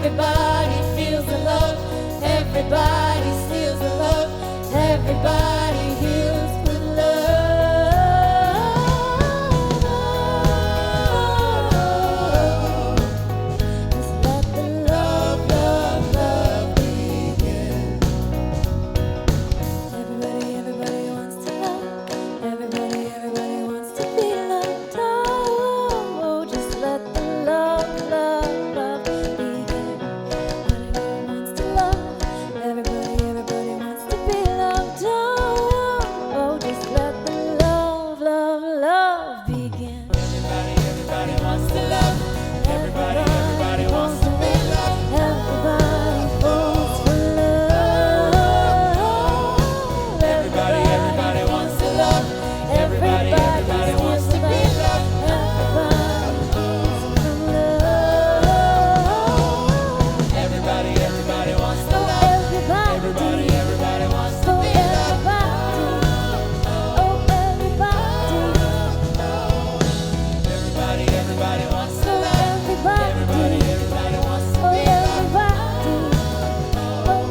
Everybody feels the love. Everybody steals the love. Everybody heals with love. Just let the love, love, love begin. Everybody wants to love. Everybody wants to be loved. Oh, just let the love, love, love begin. Everybody wants to love. Everybody wants to be loved. Oh, just let the love, love, love begin. Everybody wants to love. Everybody wants to be loved. Everybody falls for love. Everybody wants to love. Everybody wants to be loved. Everybody falls for love. Everybody wants to love. Everybody wants to be loved. Oh, everybody wants to love. Everybody wants to be loved. Oh,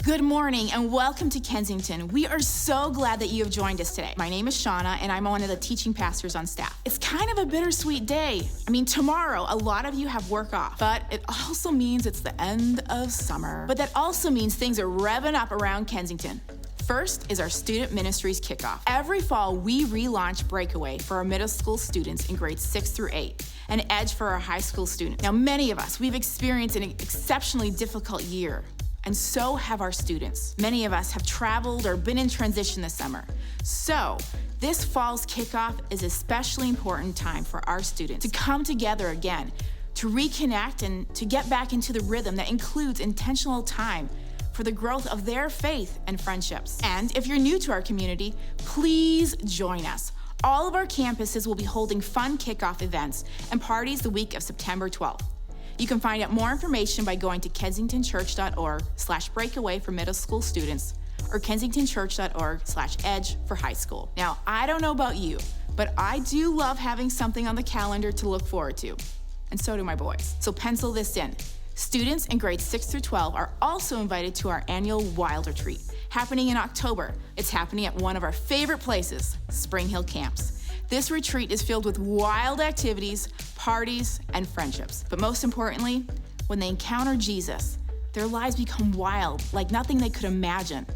Good morning and welcome to Kensington. We are so glad that you have joined us today. My name is Shauna and I'm one of the teaching pastors on staff. It's kind of a bittersweet day. Tomorrow, a lot of you have work off, but it also means it's the end of summer. But that also means things are revving up around Kensington. First is our student ministries kickoff. Every fall, we relaunch Breakaway for our middle school students in grades 6 through 8, and Edge for our high school students. Now, many of us, we've experienced an exceptionally difficult year. And so have our students. Many of us have traveled or been in transition this summer. So this fall's kickoff is an especially important time for our students to come together again, to reconnect and to get back into the rhythm that includes intentional time for the growth of their faith and friendships. And if you're new to our community, please join us. All of our campuses will be holding fun kickoff events and parties the week of September 12th. You can find out more information by going to kensingtonchurch.org/breakaway for middle school students or kensingtonchurch.org/edge for high school. Now, I don't know about you, but I do love having something on the calendar to look forward to. And so do my boys. So pencil this in. Students in grades 6 through 12 are also invited to our annual Wild Retreat, happening in October. It's happening at one of our favorite places, Spring Hill Camps. This retreat is filled with wild activities, parties, and friendships. But most importantly, when they encounter Jesus, their lives become wild, like nothing they could imagine.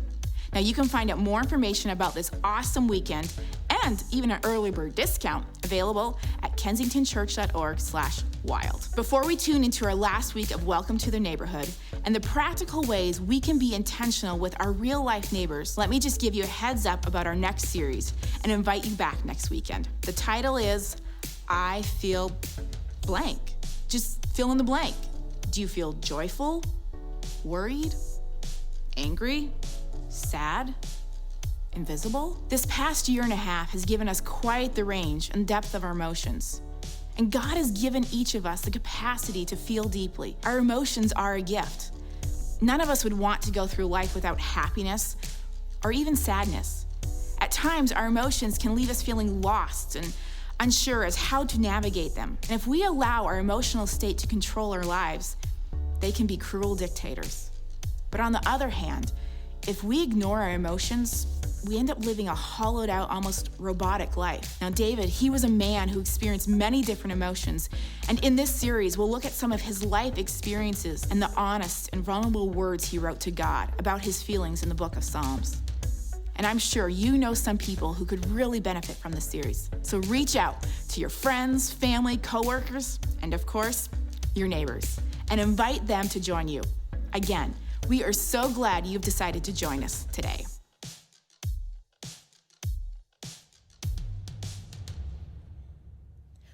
Now, you can find out more information about this awesome weekend and even an early bird discount available at kensingtonchurch.org/wild. Before we tune into our last week of Welcome to the Neighborhood and the practical ways we can be intentional with our real life neighbors, let me just give you a heads up about our next series and invite you back next weekend. The title is I Feel Blank. Just fill in the blank. Do you feel joyful, worried, angry, sad, invisible? This past year and a half has given us quite the range and depth of our emotions. And God has given each of us the capacity to feel deeply. Our emotions are a gift. None of us would want to go through life without happiness or even sadness. At times, our emotions can leave us feeling lost and unsure as how to navigate them. And if we allow our emotional state to control our lives, they can be cruel dictators. But on the other hand, if we ignore our emotions, we end up living a hollowed out, almost robotic life. Now, David, he was a man who experienced many different emotions. And in this series, we'll look at some of his life experiences and the honest and vulnerable words he wrote to God about his feelings in the book of Psalms. And I'm sure you know some people who could really benefit from this series. So reach out to your friends, family, coworkers, and of course, your neighbors, and invite them to join you. Again, we are so glad you've decided to join us today.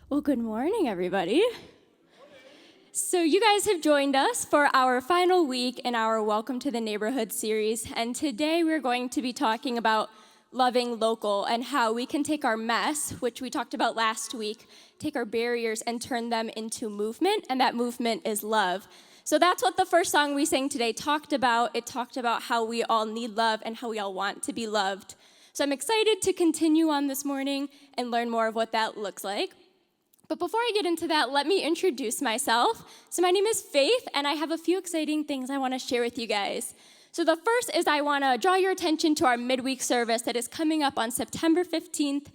Well, good morning, everybody. So you guys have joined us for our final week in our Welcome to the Neighborhood series, and today we're going to be talking about loving local and how we can take our mess, which we talked about last week, take our barriers and turn them into movement, and that movement is love. So that's what the first song we sang today talked about. It talked about how we all need love and how we all want to be loved. So I'm excited to continue on this morning and learn more of what that looks like. But before I get into that, let me introduce myself. So my name is Faith, and I have a few exciting things I want to share with you guys. So the first is I want to draw your attention to our midweek service that is coming up on September 15th.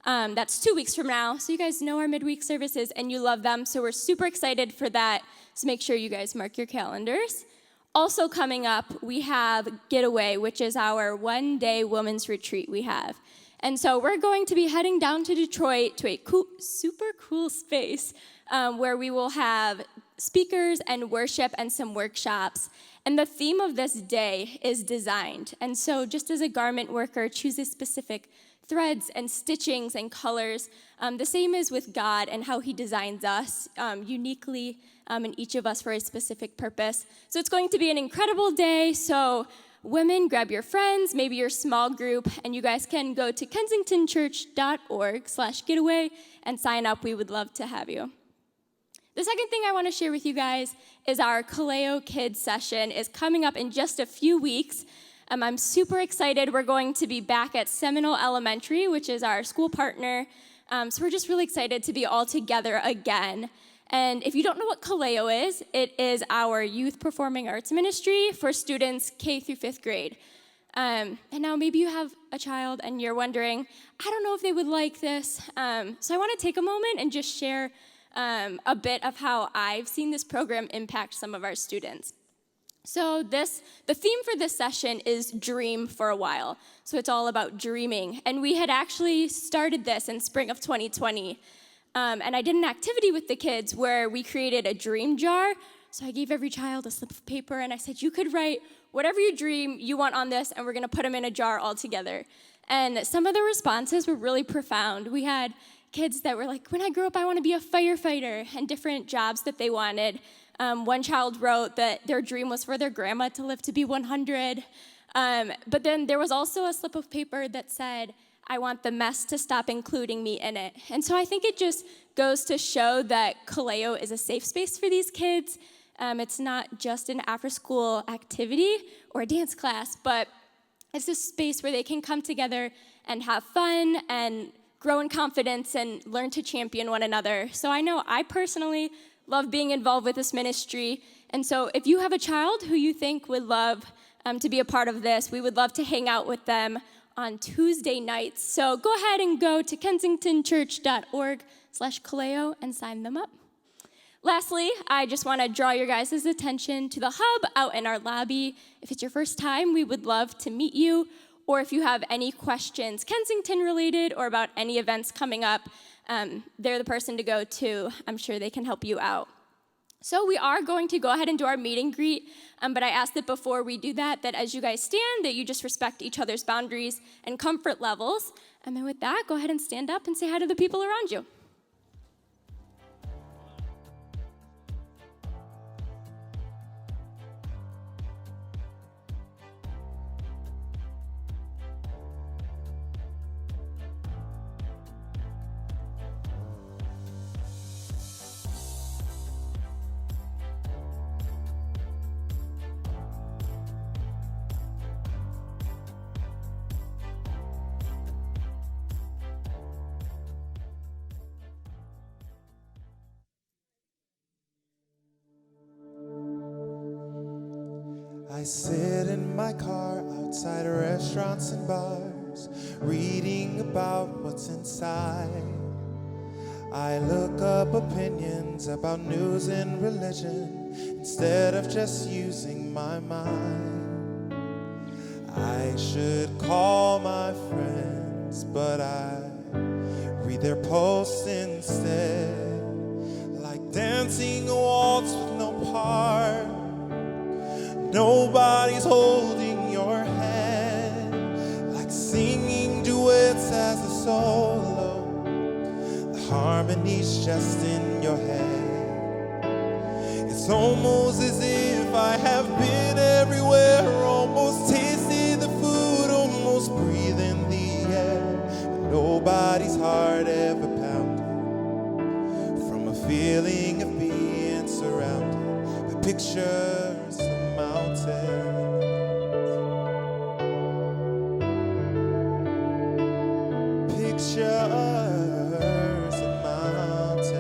That's 2 weeks from now. So you guys know our midweek services, and you love them. So we're super excited for that. So make sure you guys mark your calendars. Also coming up, we have Getaway, which is our one-day women's retreat we have. And so we're going to be heading down to Detroit to a super cool space where we will have speakers and worship and some workshops. And the theme of this day is designed. And so just as a garment worker chooses specific threads and stitchings and colors, the same is with God and how he designs us uniquely in each of us for a specific purpose. So it's going to be an incredible day. So women, grab your friends, maybe your small group, and you guys can go to kensingtonchurch.org/getaway and sign up. We would love to have you. The second thing I want to share with you guys is our Kaleo Kids session is coming up in just a few weeks. I'm super excited. We're going to be back at Seminole Elementary, which is our school partner. So we're just really excited to be all together again. And if you don't know what Kaleo is, it is our youth performing arts ministry for students K through 5th grade. And now maybe you have a child and you're wondering, I don't know if they would like this. So I want to take a moment and just share a bit of how I've seen this program impact some of our students. So the theme for this session is Dream for a While. So it's all about dreaming. And we had actually started this in spring of 2020. And I did an activity with the kids where we created a dream jar. So I gave every child a slip of paper, and I said, you could write whatever you dream you want on this, and we're going to put them in a jar all together. And some of the responses were really profound. We had kids that were like, when I grow up, I want to be a firefighter, and different jobs that they wanted. One child wrote that their dream was for their grandma to live to be 100. But then there was also a slip of paper that said, I want the mess to stop including me in it. And so I think it just goes to show that Kaleo is a safe space for these kids. It's not just an after-school activity or a dance class, but it's a space where they can come together and have fun and grow in confidence and learn to champion one another. So I know I personally love being involved with this ministry. And so if you have a child who you think would love to be a part of this, we would love to hang out with them on Tuesday nights. So go ahead and go to kensingtonchurch.org/Kaleo and sign them up. Lastly, I just want to draw your guys' attention to the hub out in our lobby. If it's your first time, we would love to meet you. Or if you have any questions, Kensington related or about any events coming up, they're the person to go to. I'm sure they can help you out. So we are going to go ahead and do our meet and greet, but I ask that before we do that as you guys stand, that you just respect each other's boundaries and comfort levels. And then with that, go ahead and stand up and say hi to the people around you. I sit in my car outside restaurants and bars, reading about what's inside. I look up opinions about news and religion instead of just using my mind. I should call my friends, but I read their posts instead, like dancing a waltz with no part. Nobody's holding your hand, like singing duets as a solo. The harmony's just in your head. It's almost as if I have been everywhere, almost tasted the food, almost breathing the air. But nobody's heart ever pounded from a feeling of being surrounded by pictures of mountains. Pictures of mountains.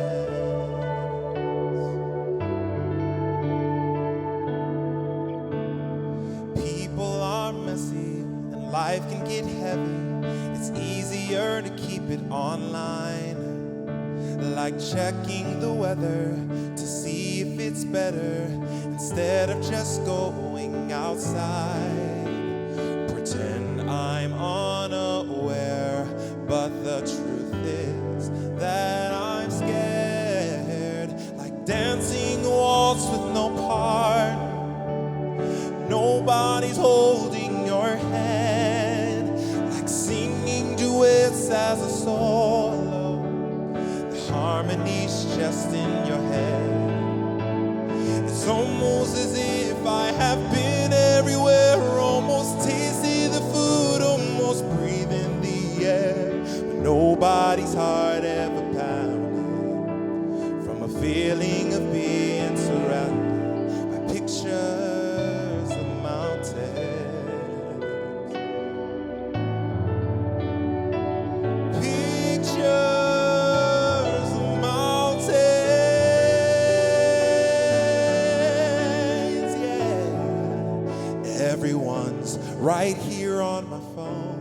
People are messy and life can get heavy. It's easier to keep it online, like checking the weather to see if it's better instead of just going outside. Pretend I'm unaware, but the truth is that I'm scared, like dancing a waltz with no part. Nobody's holding your hand, like singing duets as a solo. The harmony's just in your head. It's almost as if I have been everywhere, almost tasted the food, almost breathing the air. But nobody's heart ever pounded from a feeling of being surrounded by pictures of mountains. Pictures of mountains, yeah. Everyone's right here on my phone.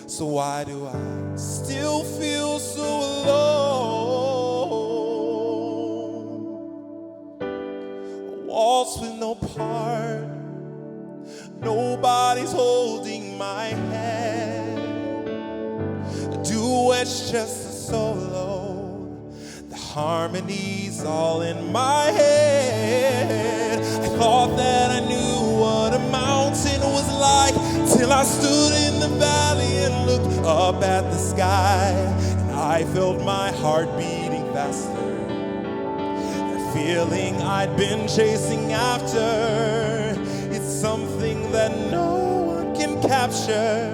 So why do I still feel so alone? A waltz with no part. Nobody's holding my hand. A duet's just a solo. The harmony's all in my head. I thought that I knew what a mountain was like till I stood in the valley and looked up at the sky, and I felt my heart beating faster. That feeling I'd been chasing after, it's something that no one can capture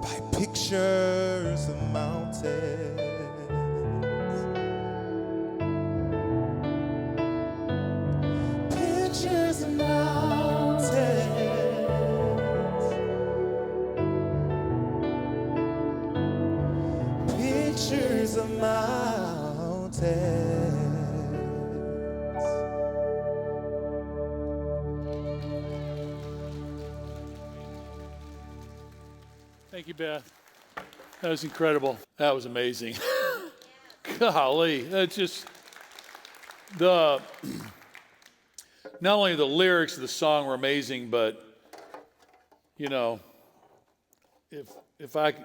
by pictures of mountains. Pictures of mountains. Pictures of mountains. Thank you, Beth. That was incredible. That was amazing. Golly, that's just not only the lyrics of the song were amazing, but you know, if I could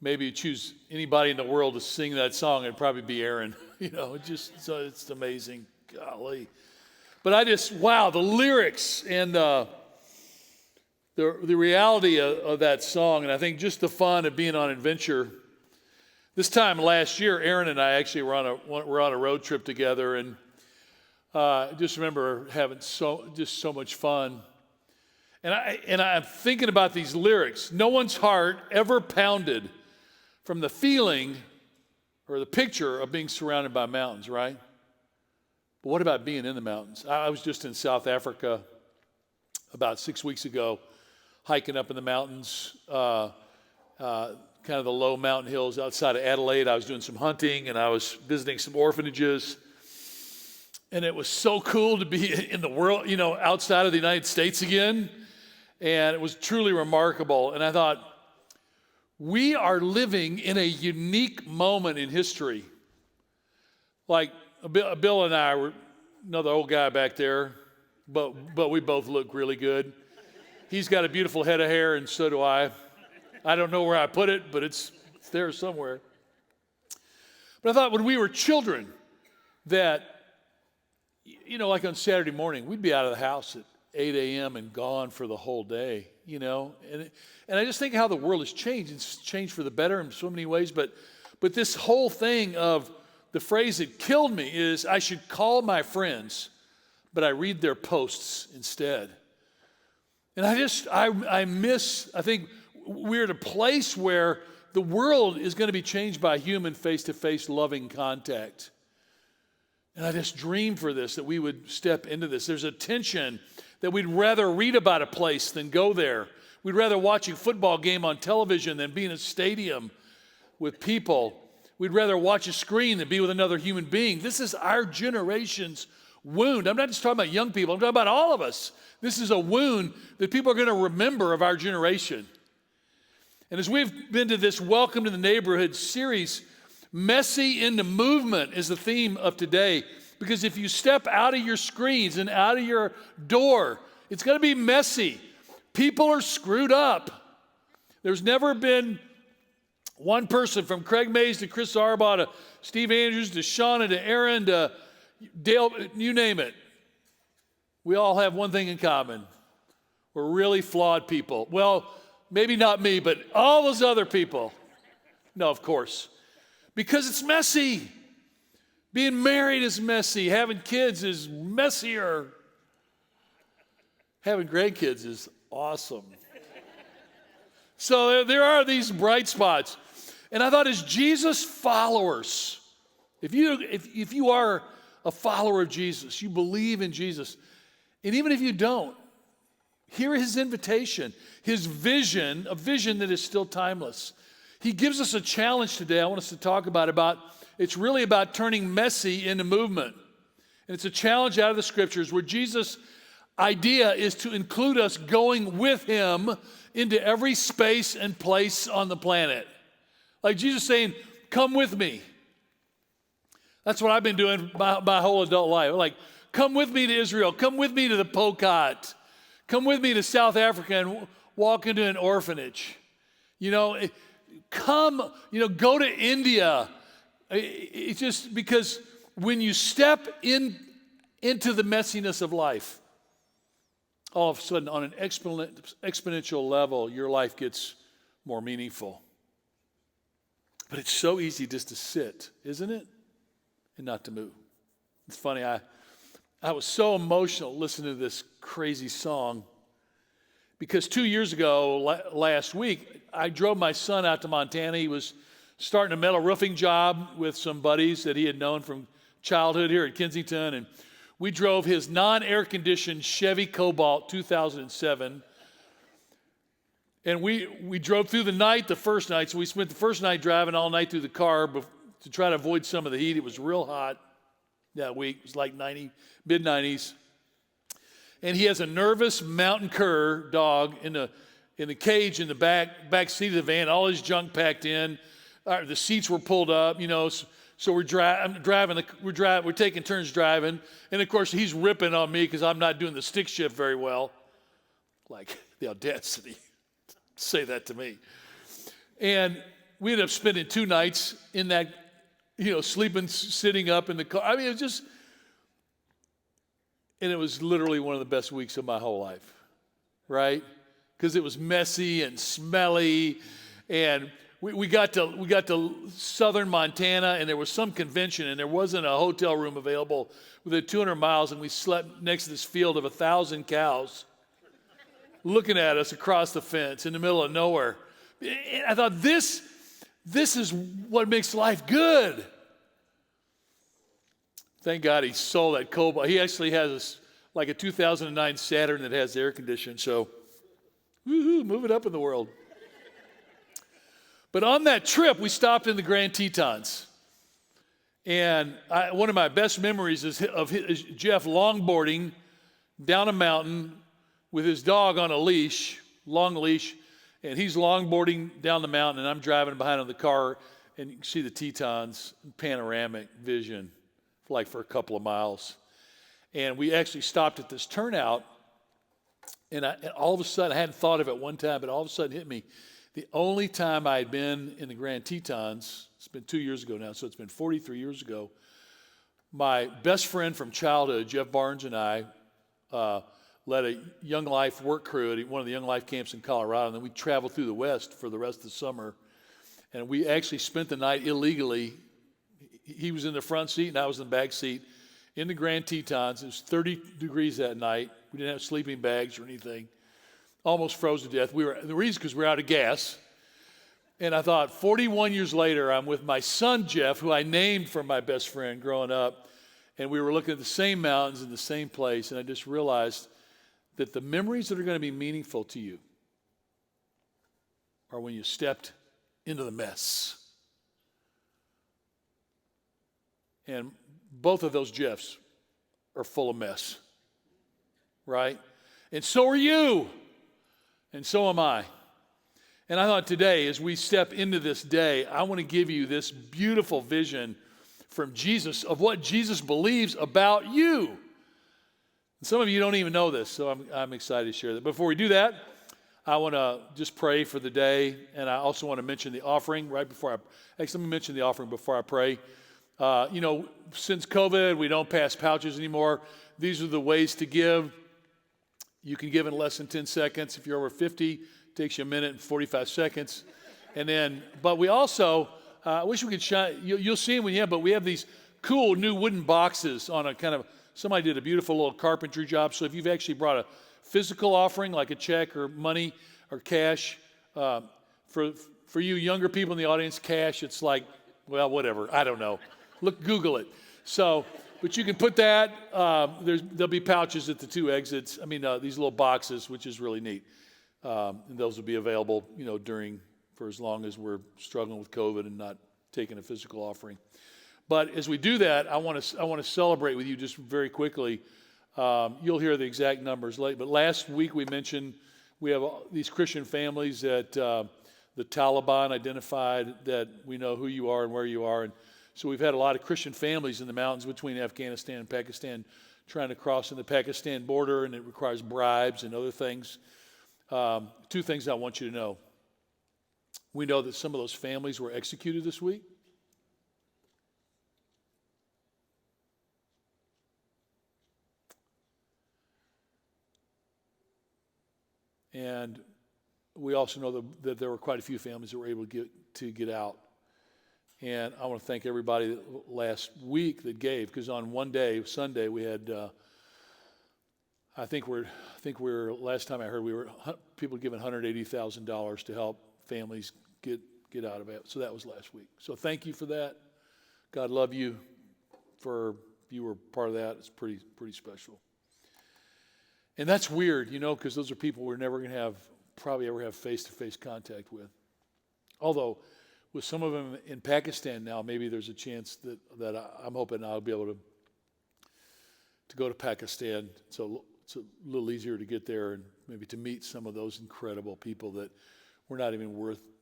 maybe choose anybody in the world to sing that song, it'd probably be Aaron. You know, it's amazing. Golly. But wow, the lyrics and the reality of that song, and I think just the fun of being on adventure. This time last year, Aaron and I actually were on a road trip together, and I just remember having so much fun. And I'm thinking about these lyrics. No one's heart ever pounded from the feeling or the picture of being surrounded by mountains, right? But what about being in the mountains? I was just in South Africa about 6 weeks ago, hiking up in the mountains, kind of the low mountain hills outside of Adelaide. I was doing some hunting and I was visiting some orphanages. And it was so cool to be in the world, you know, outside of the United States again. And it was truly remarkable. And I thought, we are living in a unique moment in history. Like Bill and I were another old guy back there, but we both look really good. He's got a beautiful head of hair, and so do I. I don't know where I put it, but it's there somewhere. But I thought when we were children that, you know, like on Saturday morning, we'd be out of the house at 8 a.m. and gone for the whole day, you know. And I just think how the world has changed. It's changed for the better in so many ways, but this whole thing of the phrase that killed me is, I should call my friends, but I read their posts instead. And I think we're at a place where the world is going to be changed by human face-to-face loving contact. And I just dream for this, that we would step into this. There's a tension that we'd rather read about a place than go there. We'd rather watch a football game on television than be in a stadium with people. We'd rather watch a screen than be with another human being. This is our generation's wound. I'm not just talking about young people. I'm talking about all of us. This is a wound that people are going to remember of our generation. And as we've been to this Welcome to the Neighborhood series, messy into movement is the theme of today. Because if you step out of your screens and out of your door, it's going to be messy. People are screwed up. There's never been one person, from Craig Mays to Chris Arbaugh to Steve Andrews to Shauna to Aaron to Dale, you name it. We all have one thing in common. We're really flawed people. Well, maybe not me, but all those other people. No, of course. Because it's messy. Being married is messy. Having kids is messier. Having grandkids is awesome. So there are these bright spots. And I thought, as Jesus followers, if you are a follower of Jesus, you believe in Jesus, and even if you don't, hear his invitation, his vision, a vision that is still timeless. He gives us a challenge today I want us to talk about it's really about turning messy into movement. And it's a challenge out of the scriptures where Jesus' idea is to include us going with him into every space and place on the planet. Like Jesus saying, come with me. That's what I've been doing my whole adult life. Like, come with me to Israel. Come with me to the Pokot. Come with me to South Africa and walk into an orphanage. Go to India. It's just because when you step into the messiness of life, all of a sudden, on an exponential level, your life gets more meaningful. But it's so easy just to sit, isn't it? And not to move. It's funny, I was so emotional listening to this crazy song because 2 years ago, last week, I drove my son out to Montana. He was starting a metal roofing job with some buddies that he had known from childhood here at Kensington, and we drove his non-air-conditioned Chevy Cobalt 2007. And we drove through the night the first night, so we spent the first night driving all night through the car to try to avoid some of the heat. It was real hot that week. It was like mid-90s. And he has a nervous mountain cur dog in the cage in the back seat of the van, all his junk packed in. The seats were pulled up, so we're taking turns driving. And of course, he's ripping on me because I'm not doing the stick shift very well. Like, the audacity. Say that to me. And we ended up spending 2 nights in that, sleeping, sitting up in the car. I mean, and it was literally one of the best weeks of my whole life, right? Because it was messy and smelly, and we got to southern Montana, and there was some convention, and there wasn't a hotel room available within 200 miles, and we slept next to this field of 1,000 cows looking at us across the fence in the middle of nowhere. And I thought, this is what makes life good. Thank God he sold that Cobalt. He actually has a 2009 Saturn that has air conditioning, so woohoo, move it up in the world. But on that trip, we stopped in the Grand Tetons. And one of my best memories is Jeff longboarding down a mountain with his dog on a leash, long leash, and he's longboarding down the mountain, and I'm driving behind in the car, and you can see the Tetons, panoramic vision, for a couple of miles. And we actually stopped at this turnout, and all of a sudden, I hadn't thought of it one time, but all of a sudden it hit me. The only time I had been in the Grand Tetons, it's been 2 years ago now, so it's been 43 years ago, my best friend from childhood, Jeff Barnes, and I led a Young Life work crew at one of the Young Life camps in Colorado, and then we traveled through the West for the rest of the summer. And we actually spent the night illegally, he was in the front seat and I was in the back seat in the Grand Tetons. It was 30 degrees that night. We didn't have sleeping bags or anything. Almost froze to death. The reason because we were out of gas. And I thought, 41 years later, I'm with my son, Jeff, who I named for my best friend growing up. And we were looking at the same mountains in the same place. And I just realized that the memories that are going to be meaningful to you are when you stepped into the mess. And both of those Jeffs are full of mess, right? And so are you. And so am I. And I thought today, as we step into this day, I want to give you this beautiful vision from Jesus of what Jesus believes about you. And some of you don't even know this, so I'm excited to share that. Before we do that, I want to just pray for the day, and I also want to mention the offering right before let me mention the offering before I pray. Since COVID, we don't pass pouches anymore. These are the ways to give. You can give in less than 10 seconds. If you're over 50, it takes you a minute and 45 seconds. But we also, I wish we could shine, you'll see them when you have, but we have these cool new wooden boxes on a kind of, somebody did a beautiful little carpentry job. So if you've actually brought a physical offering, like a check or money or cash, for you younger people in the audience, cash, it's like, well, whatever, I don't know. Google it. So, but you can put that, there'll be pouches at the two exits. These little boxes, which is really neat. And those will be available, for as long as we're struggling with COVID and not taking a physical offering. But as we do that, I want to celebrate with you just very quickly. You'll hear the exact numbers late. But last week we mentioned we have these Christian families that the Taliban identified that we know who you are and where you are. And so we've had a lot of Christian families in the mountains between Afghanistan and Pakistan trying to cross in the Pakistan border, and it requires bribes and other things. Two things I want you to know. We know that some of those families were executed this week. And we also know that there were quite a few families that were able to get out. And I want to thank everybody last week that gave, because on one day, Sunday, we had, last time I heard, people giving $180,000 to help families get out of it. So that was last week. So thank you for that. God love you you were part of that. It's pretty special. And that's weird, because those are people we're never going to probably ever have face-to-face contact with. Although, with some of them in Pakistan now, maybe there's a chance that I'm hoping I'll be able to go to Pakistan. So it's a little easier to get there and maybe to meet some of those incredible people that were not even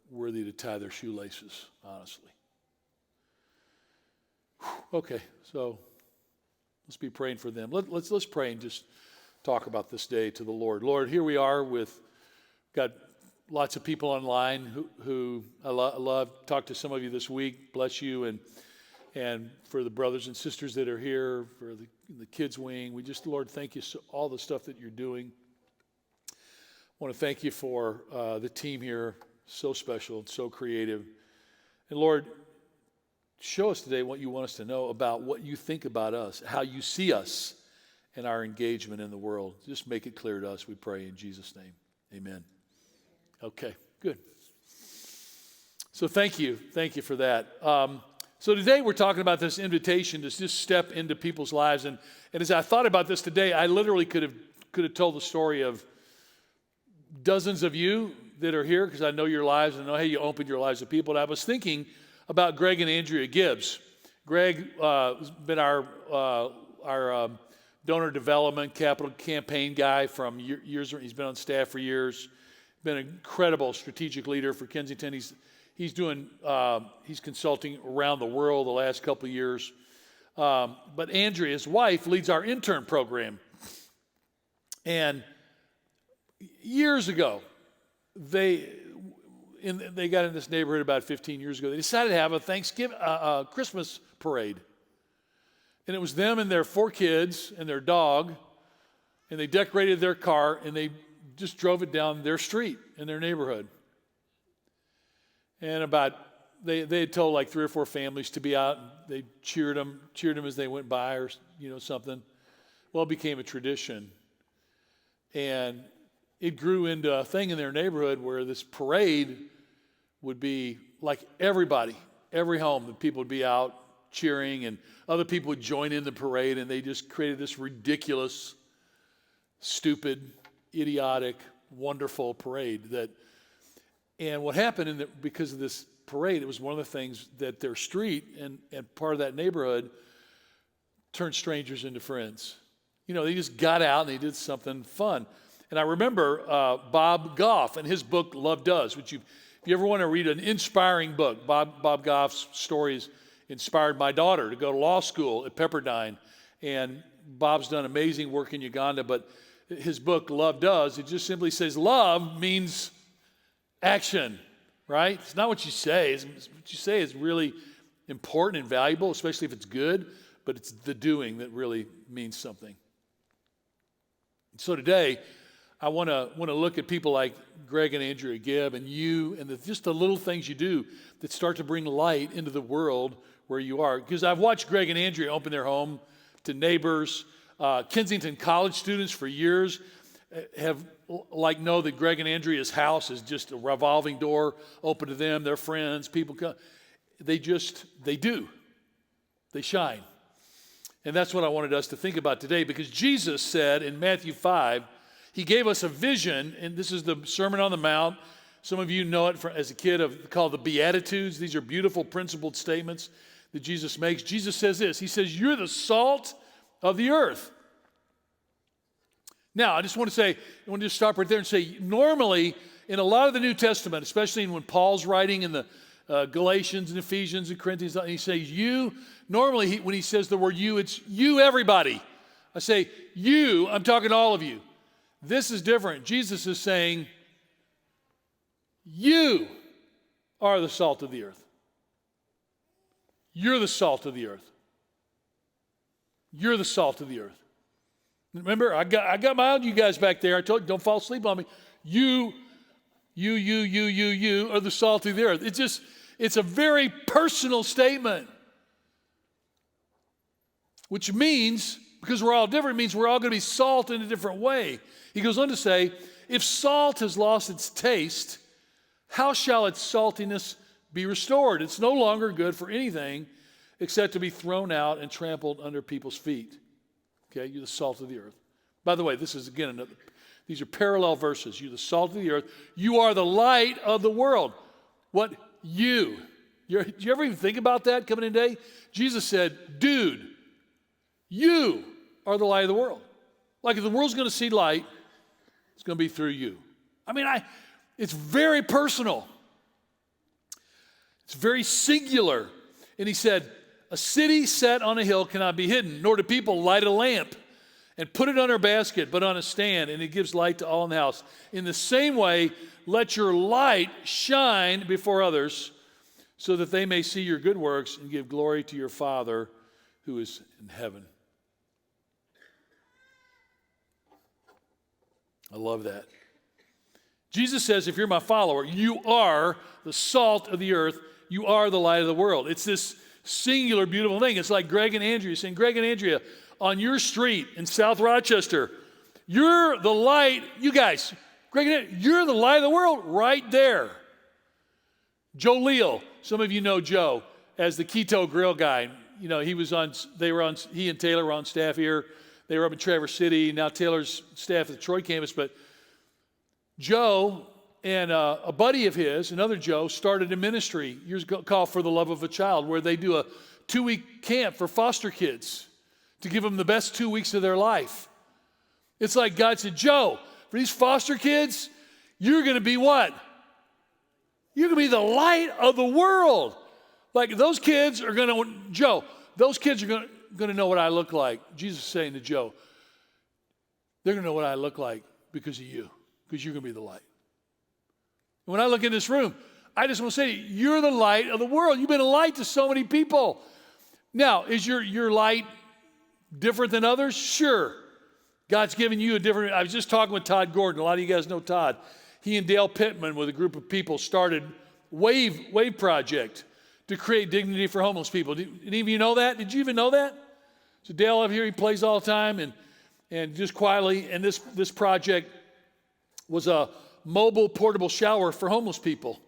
worthy to tie their shoelaces, honestly. Okay, so let's be praying for them. Let's pray and just talk about this day to the Lord. Lord, here we are got lots of people online who I love. Talked to some of you this week. Bless you. And for the brothers and sisters that are here, for the kids wing, Lord, thank you for all the stuff that you're doing. I want to thank you for the team here, so special and so creative. And Lord, show us today what you want us to know about what you think about us, how you see us and our engagement in the world. Just make it clear to us, we pray in Jesus' name. Amen. Okay, good. So thank you for that. So today we're talking about this invitation to just step into people's lives. And as I thought about this today, I literally could have told the story of dozens of you that are here, because I know your lives and I know how you opened your lives to people. And I was thinking about Greg and Andrea Gibbs. Greg has been our donor development capital campaign guy from years. He's been on staff for years. Been an incredible strategic leader for Kensington. He's consulting around the world the last couple of years. But Andrea, his wife, leads our intern program. And years ago, they got in this neighborhood about 15 years ago. They decided to have a Christmas parade. And it was them and their 4 kids and their dog. And they decorated their car and they just drove it down their street in their neighborhood. And about they had told like 3 or 4 families to be out. And they cheered them as they went by, or something. Well, it became a tradition, and it grew into a thing in their neighborhood where this parade would be like every home, the people would be out cheering, and other people would join in the parade, and they just created this ridiculous, stupid, idiotic, wonderful parade. And what happened because of this parade, it was one of the things that their street and part of that neighborhood turned strangers into friends. They just got out and they did something fun. And I remember Bob Goff and his book, Love Does, which if you ever want to read an inspiring book, Bob Goff's stories inspired my daughter to go to law school at Pepperdine. And Bob's done amazing work in Uganda, but his book, Love Does, it just simply says love means action, right? It's not what you say. What you say is really important and valuable, especially if it's good, but it's the doing that really means something. So today, I want to look at people like Greg and Andrea Gibb and you, and just the little things you do that start to bring light into the world where you are. Because I've watched Greg and Andrea open their home to neighbors. Kensington College students for years have know that Greg and Andrea's house is just a revolving door open to them, their friends, people come. They do. They shine. And that's what I wanted us to think about today, because Jesus said in Matthew 5, he gave us a vision, and this is the Sermon on the Mount. Some of you know it as a kid, called the Beatitudes. These are beautiful principled statements that Jesus makes. Jesus says this, he says, you're the salt of the earth. Now, I want to just stop right there and say, normally, in a lot of the New Testament, especially when Paul's writing in the Galatians and Ephesians and Corinthians, and he says you, normally when he says the word you, it's you, everybody. I say you, I'm talking to all of you. This is different. Jesus is saying, you are the salt of the earth. You're the salt of the earth. You're the salt of the earth. Remember, I got my own you guys back there. I told you, don't fall asleep on me. You are the salt of the earth. It's a very personal statement. Which means, because we're all different, it means we're all going to be salt in a different way. He goes on to say, if salt has lost its taste, how shall its saltiness be restored? It's no longer good for anything except to be thrown out and trampled under people's feet. Okay, you're the salt of the earth. By the way, this is again these are parallel verses. You're the salt of the earth. You are the light of the world. What you? Did you ever even think about that coming in today? Jesus said, dude, you are the light of the world. Like if the world's going to see light, it's going to be through you. It's very personal. It's very singular. And he said, a city set on a hill cannot be hidden, nor do people light a lamp and put it under a basket, but on a stand, and it gives light to all in the house. In the same way, let your light shine before others, so that they may see your good works and give glory to your Father who is in heaven. I love that. Jesus says, if you're my follower, you are the salt of the earth. You are the light of the world. It's this singular, beautiful thing. It's like Greg and Andrea saying, Greg and Andrea, on your street in South Rochester, you're the light. You guys, Greg and Andrea, you're the light of the world right there. Joe Leal, some of you know Joe as the Keto Grill guy. He and Taylor were on staff here. They were up in Traverse City. Now Taylor's staff at the Troy campus. But Joe and a buddy of his, another Joe, started a ministry years ago called For the Love of a Child, where they do a 2-week camp for foster kids to give them the best 2 weeks of their life. It's like God said, Joe, for these foster kids, you're going to be what? You're going to be the light of the world. Like those kids are going to, Joe, those kids are going to know what I look like. Jesus is saying to Joe, they're going to know what I look like because of you, because you're going to be the light. When I look in this room, I just want to say, you're the light of the world. You've been a light to so many people. Now, is your light different than others? Sure. God's given you a different, I was just talking with Todd Gordon. A lot of you guys know Todd. He and Dale Pittman with a group of people started Wave Project to create dignity for homeless people. Did any of you know that? Did you even know that? So Dale up here, he plays all the time and just quietly. And this project was a mobile portable shower for homeless people.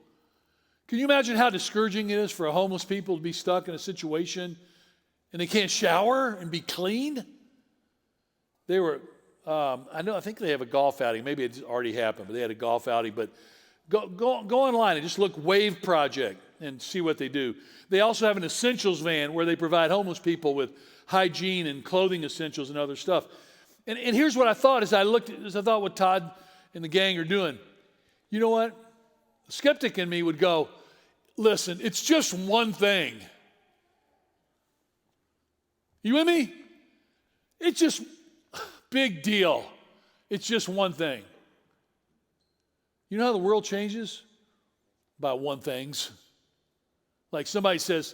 Can you imagine how discouraging it is for a homeless people to be stuck in a situation and they can't shower and be clean? They were, I think they have a golf outing. Maybe it's already happened, but they had a golf outing. But go online and just look Wave Project and see what they do. They also have an essentials van where they provide homeless people with hygiene and clothing essentials and other stuff. And here's what I thought as I thought what Todd and the gang are doing. You know what? The skeptic in me would go, listen, it's just one thing. You with me? It's just big deal. It's just one thing. You know how the world changes? By one things. Like somebody says,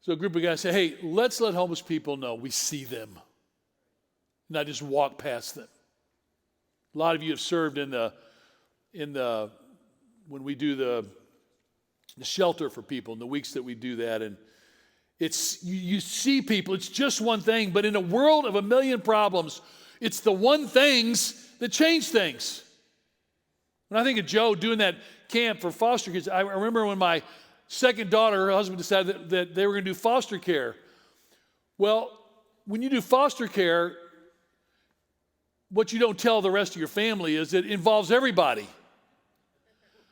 so a group of guys say, hey, let's let homeless people know we see them, not just walk past them. A lot of you have served in the when we do the shelter for people in the weeks that we do that, and it's you see people. It's just one thing, but in a world of a million problems, it's the one things that change things. When I think of Joe doing that camp for foster kids, I remember when my second daughter, her husband decided that they were going to do foster care. Well, when you do foster care, what you don't tell the rest of your family is it involves everybody.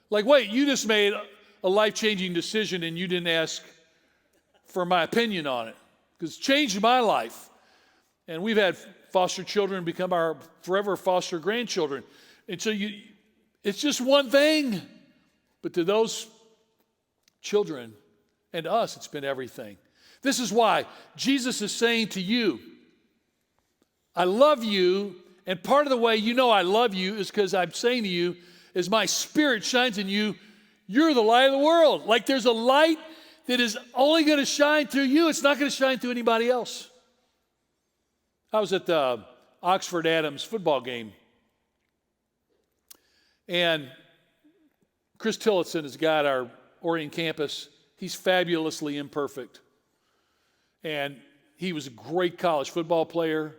Like, wait, you just made a life-changing decision and you didn't ask for my opinion on it, because it's changed my life. And we've had foster children become our forever foster grandchildren. And so it's just one thing. But to those children and us, it's been everything. This is why Jesus is saying to you, I love you, and part of the way you know I love you is because I'm saying to you, as my spirit shines in you, you're the light of the world. Like there's a light that is only going to shine through you. It's not going to shine through anybody else. I was at the Oxford Adams football game, and Chris Tillotson is a guy at our Orion campus. He's fabulously imperfect. And he was a great college football player.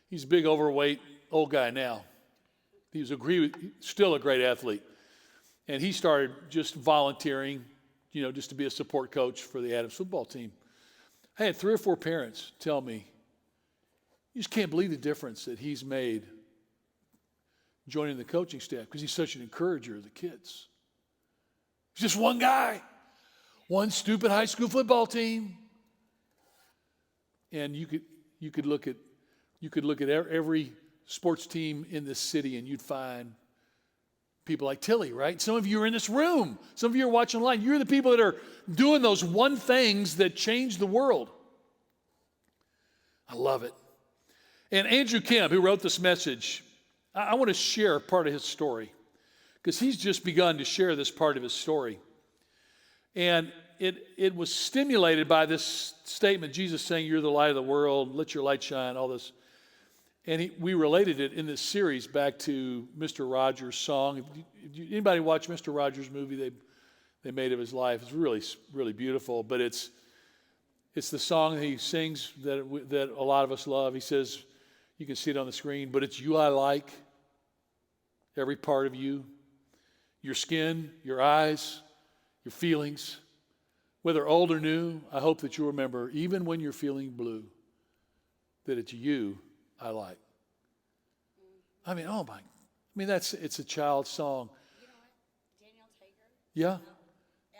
He's a big, overweight, old guy now. He was still a great athlete. And he started just volunteering, just to be a support coach for the Adams football team. I had 3 or 4 parents tell me, you just can't believe the difference that he's made joining the coaching staff because he's such an encourager of the kids. He's just one guy, one stupid high school football team. And you could look at every sports team in this city and you'd find people like Tilly, right? Some of you are in this room. Some of you are watching online. You're the people that are doing those one things that change the world. I love it. And Andrew Kemp, who wrote this message, I want to share part of his story because he's just begun to share this part of his story. And it was stimulated by this statement, Jesus saying, you're the light of the world, let your light shine, all this. And we related it in this series back to Mr. Rogers' song. Anybody watch Mr. Rogers' movie they made of his life? It's really, really beautiful, but it's the song that he sings that a lot of us love. He says, you can see it on the screen, but it's you I like, every part of you, your skin, your eyes, your feelings. Whether old or new, I hope that you'll remember, even when you're feeling blue, that it's you I like. I mean, it's a child's song. You know what? Daniel Tiger? Yeah.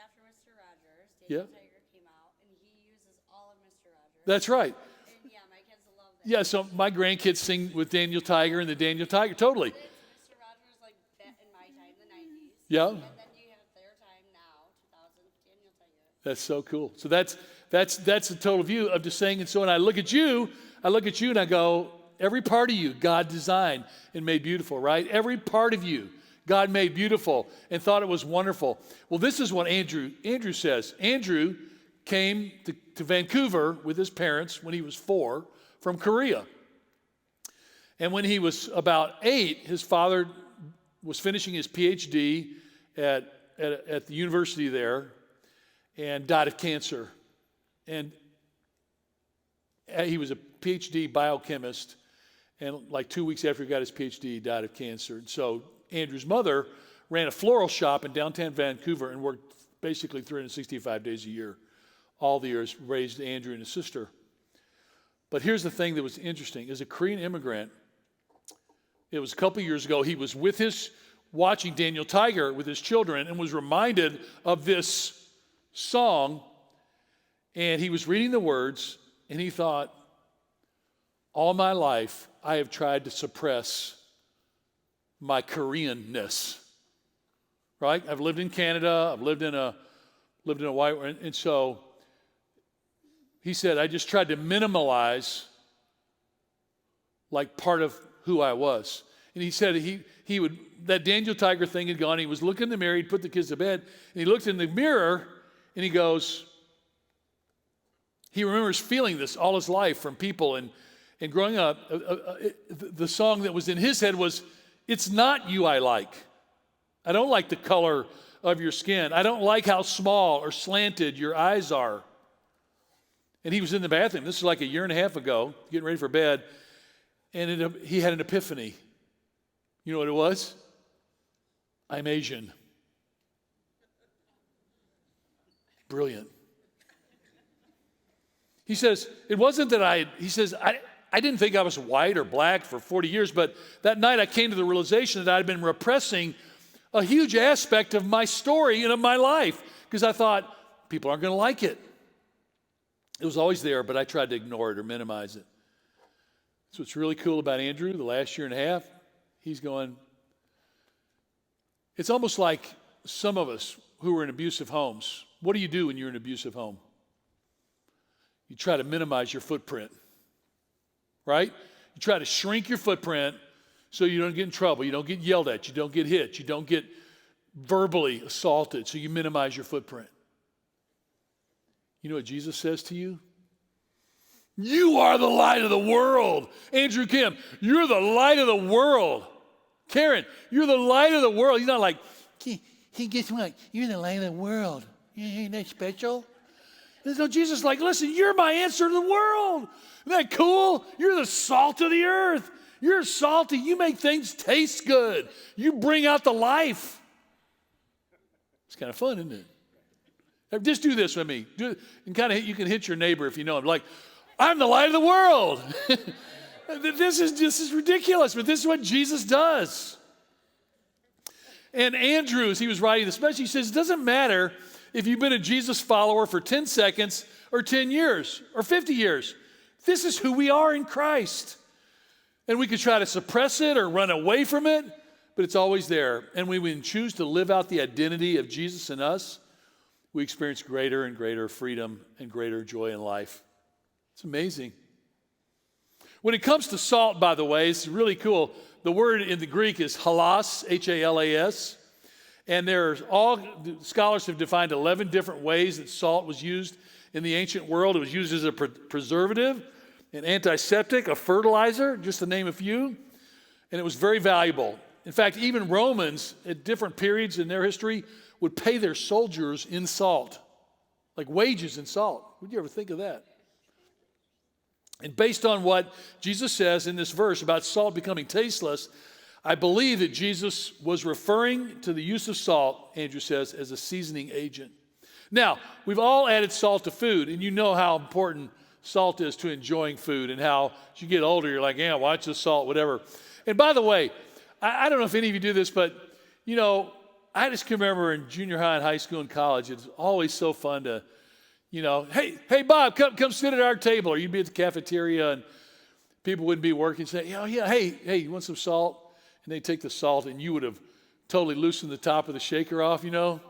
After Mr. Rogers, Daniel Tiger came out, and he uses all of Mr. Rogers. That's right. And yeah, my kids love that. Yeah, so my grandkids sing with Daniel Tiger and the Daniel Tiger, totally. It's Mr. Rogers like that in my time, the 90s. Yeah. And then you have their time now, 2000, Daniel Tiger. That's so cool. So that's the total view of just saying. And so when I look at you and I go, every part of you God designed and made beautiful, right? Every part of you God made beautiful and thought it was wonderful. Well, this is what Andrew says. Andrew came to Vancouver with his parents when he was 4 from Korea. And when he was about 8, his father was finishing his PhD at at the university there and died of cancer. And he was a PhD biochemist, and like 2 weeks after he got his PhD, he died of cancer. And so Andrew's mother ran a floral shop in downtown Vancouver and worked basically 365 days a year, all the years, raised Andrew and his sister. But here's the thing that was interesting. As a Korean immigrant, it was a couple years ago, he was watching Daniel Tiger with his children and was reminded of this song, and he was reading the words, and he thought, all my life I have tried to suppress my Koreanness, right? I've lived in Canada, I've lived in a white, and so he said, I just tried to minimalize like part of who I was. And he said he would, that Daniel Tiger thing had gone, he was looking in the mirror, he'd put the kids to bed, and he looked in the mirror and he goes, he remembers feeling this all his life from people and growing up, the song that was in his head was, it's not you I like. I don't like the color of your skin. I don't like how small or slanted your eyes are. And he was in the bathroom. This is like a year and a half ago, getting ready for bed, and he had an epiphany. You know what it was? I'm Asian. Brilliant. He says, it wasn't that I didn't think I was white or black for 40 years, but that night I came to the realization that I'd been repressing a huge aspect of my story and of my life because I thought people aren't going to like it. It was always there, but I tried to ignore it or minimize it. So what's really cool about Andrew, the last year and a half, he's going, it's almost like some of us who are in abusive homes. What do you do when you're in an abusive home? You try to minimize your footprint, right? You try to shrink your footprint so you don't get in trouble. You don't get yelled at. You don't get hit. You don't get verbally assaulted. So you minimize your footprint. You know what Jesus says to you? You are the light of the world. Andrew Kim, you're the light of the world. Karen, you're the light of the world. He's not like, hey, guess what? You're the light of the world. Ain't that special? And so Jesus is like, listen, you're my answer to the world. Isn't that cool? You're the salt of the earth. You're salty. You make things taste good. You bring out the life. It's kind of fun, isn't it? Just do this with me. You can hit your neighbor if you know him. Like, I'm the light of the world. This is ridiculous, but this is what Jesus does. And Andrew, as he was writing this message, he says, it doesn't matter if you've been a Jesus follower for 10 seconds or 10 years or 50 years. This is who we are in Christ. And we could try to suppress it or run away from it, but it's always there. And when we choose to live out the identity of Jesus in us, we experience greater and greater freedom and greater joy in life. It's amazing. When it comes to salt, by the way, it's really cool. The word in the Greek is halas, H-A-L-A-S. And scholars have defined 11 different ways that salt was used in the ancient world. It was used as a preservative, an antiseptic, a fertilizer, just to name a few. And it was very valuable. In fact, even Romans at different periods in their history would pay their soldiers in salt, like wages in salt. Would you ever think of that? And based on what Jesus says in this verse about salt becoming tasteless, I believe that Jesus was referring to the use of salt, Andrew says, as a seasoning agent. Now, we've all added salt to food, and you know how important salt is to enjoying food and how as you get older, you're like, yeah, watch the salt, whatever. And by the way, I don't know if any of you do this, but, you know, I just can remember in junior high and high school and college, it's always so fun to, you know, hey, Bob, come sit at our table. Or you'd be at the cafeteria and people wouldn't be working. Say, oh, yeah, hey, you want some salt? And they'd take the salt and you would have totally loosened the top of the shaker off, you know?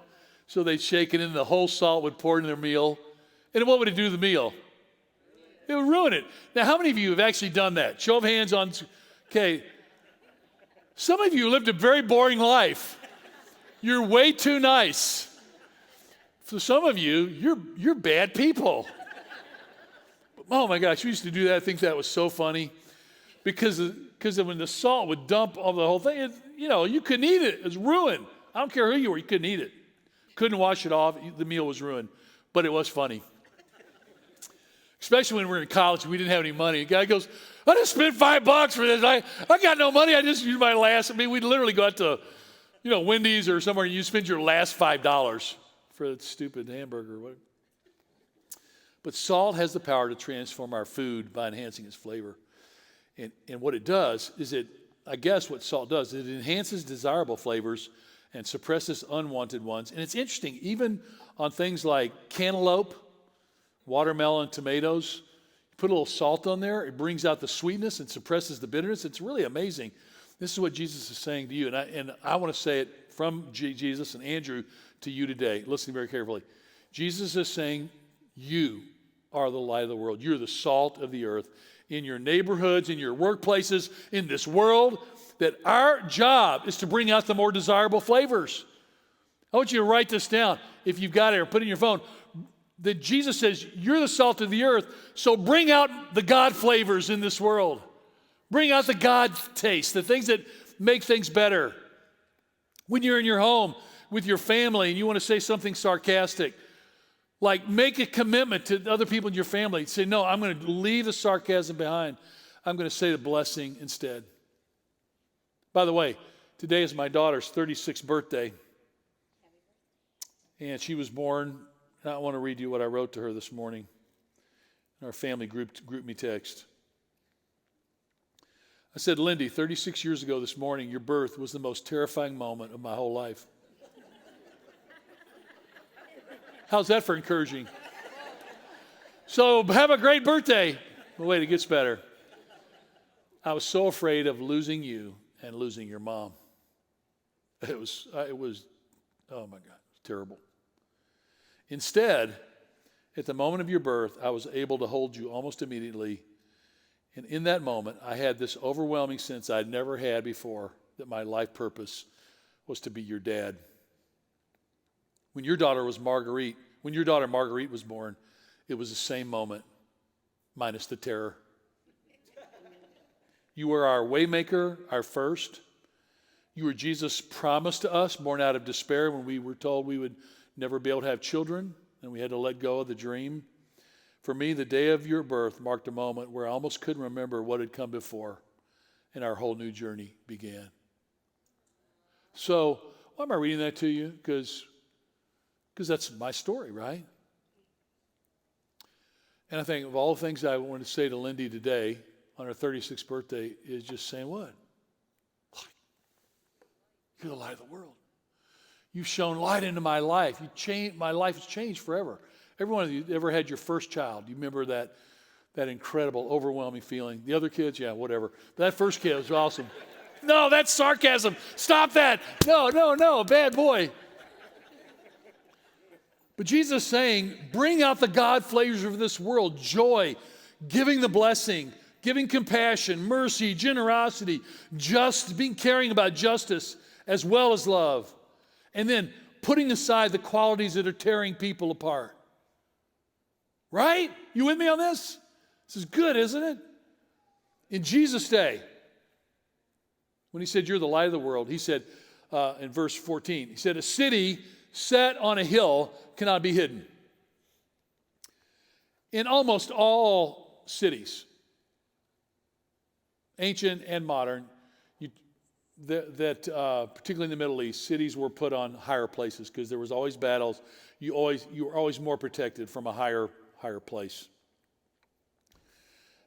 So they'd shake it and the whole salt would pour into their meal. And what would it do to the meal? It would ruin it. Now, how many of you have actually done that? Show of hands on, okay. Some of you lived a very boring life. You're way too nice. For some of you, you're bad people. Oh my gosh, we used to do that. I think that was so funny. Because when the salt would dump over the whole thing, you couldn't eat it. It was ruined. I don't care who you were, you couldn't eat it. Couldn't wash it off. The meal was ruined. But it was funny. Especially when we were in college, we didn't have any money. A guy goes, I just spent $5 for this. I got no money. I just used my last. I mean, we'd literally go out to, Wendy's or somewhere, and you spend your last $5 for that stupid hamburger or whatever. But salt has the power to transform our food by enhancing its flavor. And what it does is I guess what salt does, it enhances desirable flavors and suppresses unwanted ones. And it's interesting, even on things like cantaloupe, watermelon, tomatoes, you put a little salt on there, it brings out the sweetness and suppresses the bitterness. It's really amazing. This is what Jesus is saying to you. And I want to say it from Jesus and Andrew to you today. Listen very carefully. Jesus is saying, you are the light of the world. You're the salt of the earth. In your neighborhoods, in your workplaces, in this world, that our job is to bring out the more desirable flavors. I want you to write this down if you've got it, or put it in your phone. That Jesus says, you're the salt of the earth, so bring out the God flavors in this world. Bring out the God taste, the things that make things better. When you're in your home with your family and you want to say something sarcastic, like make a commitment to other people in your family. Say, no, I'm going to leave the sarcasm behind. I'm going to say the blessing instead. By the way, today is my daughter's 36th birthday. And she was born, and I want to read you what I wrote to her this morning in our family group me text. I said, Lindy, 36 years ago this morning, your birth was the most terrifying moment of my whole life. How's that for encouraging? So have a great birthday. But wait, it gets better. I was so afraid of losing you and losing your mom. It was, oh my God, it was terrible. Instead, at the moment of your birth, I was able to hold you almost immediately. And in that moment, I had this overwhelming sense I'd never had before, that my life purpose was to be your dad. When your daughter Marguerite was born, it was the same moment, minus the terror. You were our waymaker, our first. You were Jesus' promise to us, born out of despair when we were told we would never be able to have children, and we had to let go of the dream. For me, the day of your birth marked a moment where I almost couldn't remember what had come before, and our whole new journey began. So, why am I reading that to you? Because that's my story, right? And I think of all the things I want to say to Lindy today on her 36th birthday is just saying what? You're the light of the world. You've shown light into my life. My life has changed forever. Every one of you ever had your first child. You remember that incredible, overwhelming feeling. The other kids, yeah, whatever. But that first kid was awesome. No, that's sarcasm. Stop that. No, bad boy. But Jesus is saying, bring out the God flavors of this world, joy, giving the blessing, giving compassion, mercy, generosity, caring about justice as well as love. And then putting aside the qualities that are tearing people apart. Right? You with me on this? This is good, isn't it? In Jesus' day, when he said, you're the light of the world, he said in verse 14, he said, a city set on a hill cannot be hidden. In almost all cities, ancient and modern, particularly in the Middle East, cities were put on higher places because there was always battles. You were always more protected from a higher place.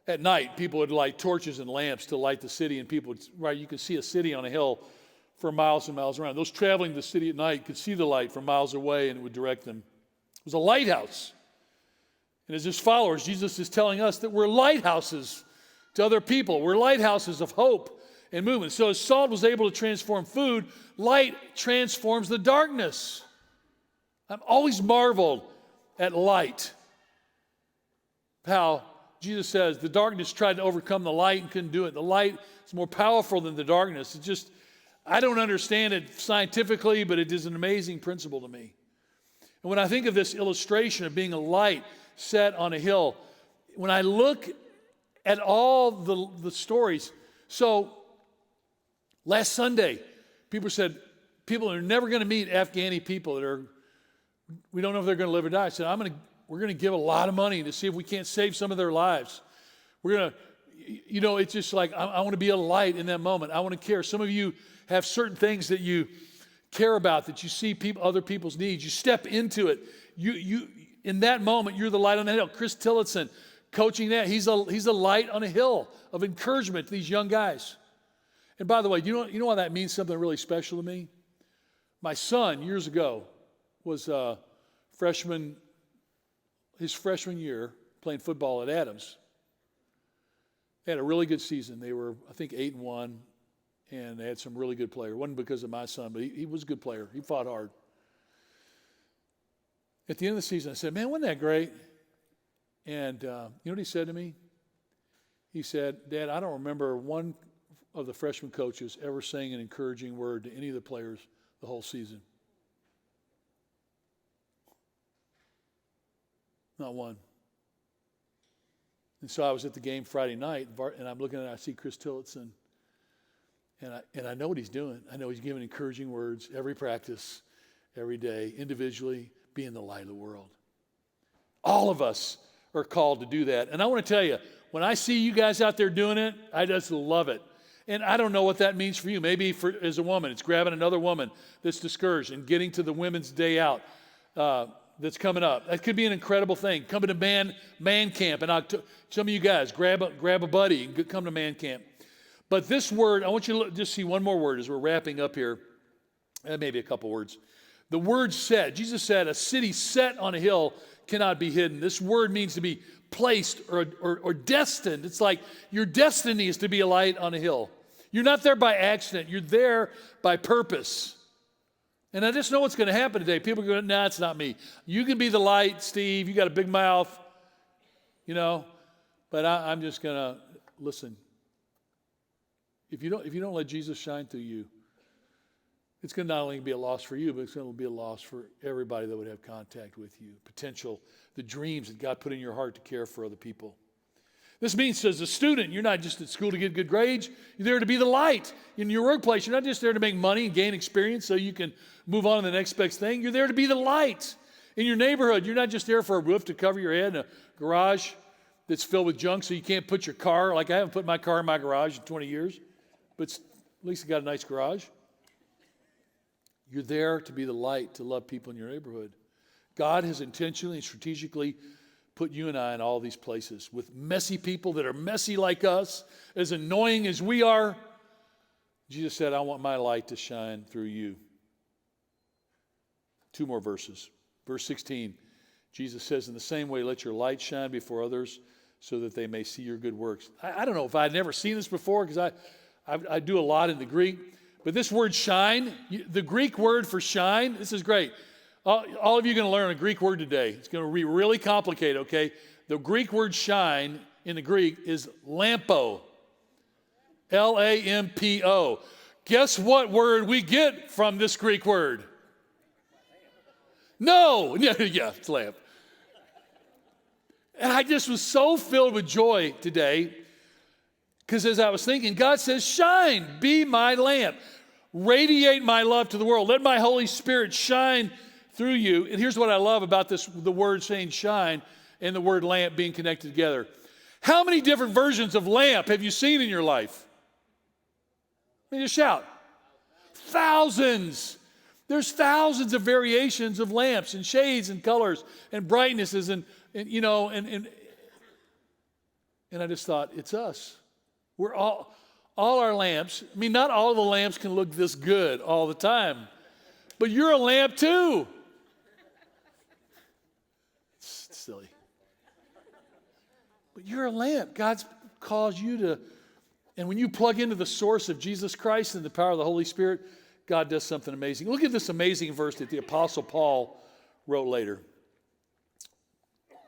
At night, people would light torches and lamps to light the city, and you could see a city on a hill for miles and miles around. Those traveling the city at night could see the light from miles away, and it would direct them. It was a lighthouse. And as his followers, Jesus is telling us that we're lighthouses to other people. We're lighthouses of hope and movement. So as salt was able to transform food, light transforms the darkness. I've always marveled at light. How Jesus says the darkness tried to overcome the light and couldn't do it. The light is more powerful than the darkness. I don't understand it scientifically, but it is an amazing principle to me. And when I think of this illustration of being a light set on a hill, when I look at all the stories, so last Sunday, people said people are never going to meet Afghani people that are We don't know if they're going to live or die. I said, we're going to give a lot of money to see if we can't save some of their lives. We're going to, it's just like, I want to be a light in that moment. I want to care. Some of you have certain things that you care about, that you see other people's needs. You step into it. You in that moment, you're the light on the hill. Chris Tillotson, coaching that, he's a light on a hill of encouragement to these young guys. And by the way, you know why that means something really special to me? My son, years ago, was his freshman year playing football at Adams. They had a really good season. They were, I think, 8-1, and they had some really good players. It wasn't because of my son, but he was a good player. He fought hard. At the end of the season, I said, man, wasn't that great? And you know what he said to me? He said, Dad, I don't remember one of the freshman coaches ever saying an encouraging word to any of the players the whole season. Not one. And so I was at the game Friday night, and I'm looking at it, I see Chris Tillotson, and I know what he's doing. I know he's giving encouraging words every practice, every day, individually, being the light of the world. All of us are called to do that. And I want to tell you, when I see you guys out there doing it, I just love it. And I don't know what that means for you. Maybe as a woman, it's grabbing another woman that's discouraged and getting to the Women's Day Out that's coming up. That could be an incredible thing. Coming to man camp in October. Some of you guys, grab a buddy and come to man camp. But this word, I want you to just see one more word as we're wrapping up here. Maybe a couple words. The word set. Jesus said, a city set on a hill cannot be hidden. This word means to be placed or destined. It's like your destiny is to be a light on a hill. You're not there by accident. You're there by purpose. And I just know what's going to happen today. People are going, nah, it's not me. You can be the light, Steve. You got a big mouth, But I'm just going to listen. If you don't let Jesus shine through you, it's going to not only be a loss for you, but it's going to be a loss for everybody that would have contact with you. Potential, the dreams that God put in your heart to care for other people. This means as a student, you're not just at school to get good grades. You're there to be the light. In your workplace, you're not just there to make money and gain experience so you can move on to the next best thing. You're there to be the light. In your neighborhood, you're not just there for a roof to cover your head and a garage that's filled with junk so you can't put your car. Like I haven't put my car in my garage in 20 years, but at least I got a nice garage. You're there to be the light, to love people in your neighborhood. God has intentionally and strategically put you and I in all these places with messy people that are messy like us, as annoying as we are. Jesus said, I want my light to shine through you. 2 more verses. Verse 16, Jesus says, in the same way, let your light shine before others so that they may see your good works. I don't know if I'd never seen this before because I do a lot in the Greek. But this word shine, the Greek word for shine, this is great. All of you are going to learn a Greek word today. It's going to be really complicated, okay? The Greek word shine in the Greek is lampo. Lampo. Guess what word we get from this Greek word? No. Yeah, it's lamp. And I just was so filled with joy today because as I was thinking, God says, shine, be my lamp. Radiate my love to the world. Let my Holy Spirit shine through you. And here's what I love about this, the word saying shine and the word lamp being connected together. How many different versions of lamp have you seen in your life? I mean, just shout. Thousands. There's thousands of variations of lamps and shades and colors and brightnesses and I just thought, it's us. We're all our lamps. I mean, not all the lamps can look this good all the time, but you're a lamp too. It's silly. But you're a lamp. God's calls you to, and when you plug into the source of Jesus Christ and the power of the Holy Spirit, God does something amazing. Look at this amazing verse that the Apostle Paul wrote later.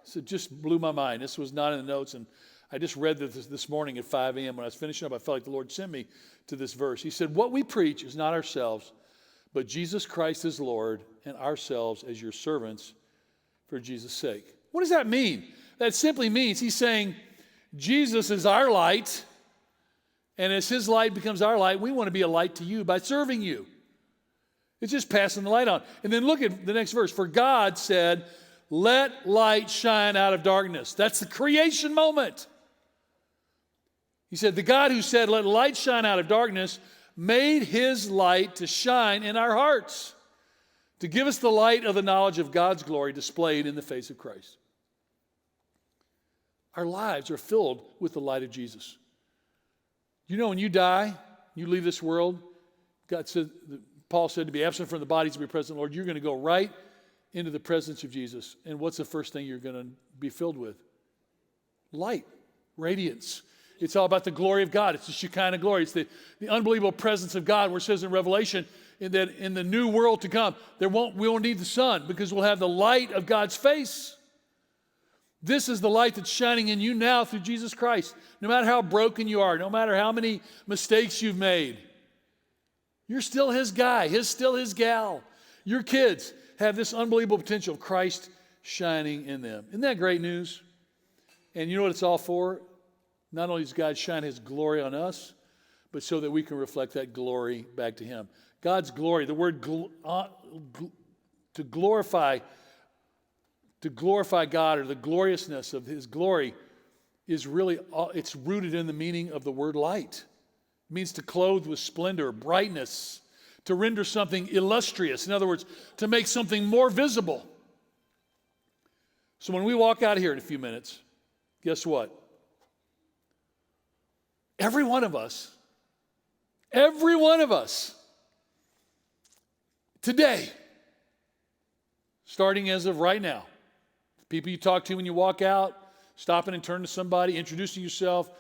So it just blew my mind. This was not in the notes, and I just read this morning at 5 a.m. When I was finishing up, I felt like the Lord sent me to this verse. He said, what we preach is not ourselves, but Jesus Christ is Lord, and ourselves as your servants for Jesus' sake. What does that mean? That simply means he's saying Jesus is our light, and as his light becomes our light, we want to be a light to you by serving you. It's just passing the light on. And then look at the next verse. For God said, let light shine out of darkness. That's the creation moment. He said, the God who said, let light shine out of darkness, made his light to shine in our hearts, to give us the light of the knowledge of God's glory displayed in the face of Christ. Our lives are filled with the light of Jesus. You know, when you die, you leave this world, Paul said to be absent from the body to be present, Lord, you're going to go right into the presence of Jesus. And what's the first thing you're going to be filled with? Light, radiance. It's all about the glory of God. It's the Shekinah glory. It's the unbelievable presence of God, where it says in Revelation that in the new world to come, we won't need the sun because we'll have the light of God's face. This is the light that's shining in you now through Jesus Christ. No matter how broken you are, no matter how many mistakes you've made, you're still his guy, still his gal. Your kids have this unbelievable potential of Christ shining in them. Isn't that great news? And you know what it's all for? Not only does God shine his glory on us, but so that we can reflect that glory back to him. God's glory, the word to glorify God, or the gloriousness of his glory, is really, it's rooted in the meaning of the word light. It means to clothe with splendor, brightness, to render something illustrious. In other words, to make something more visible. So when we walk out of here in a few minutes, guess what? Every one of us, today, starting as of right now, people you talk to when you walk out, stopping and turning to somebody, introducing yourself,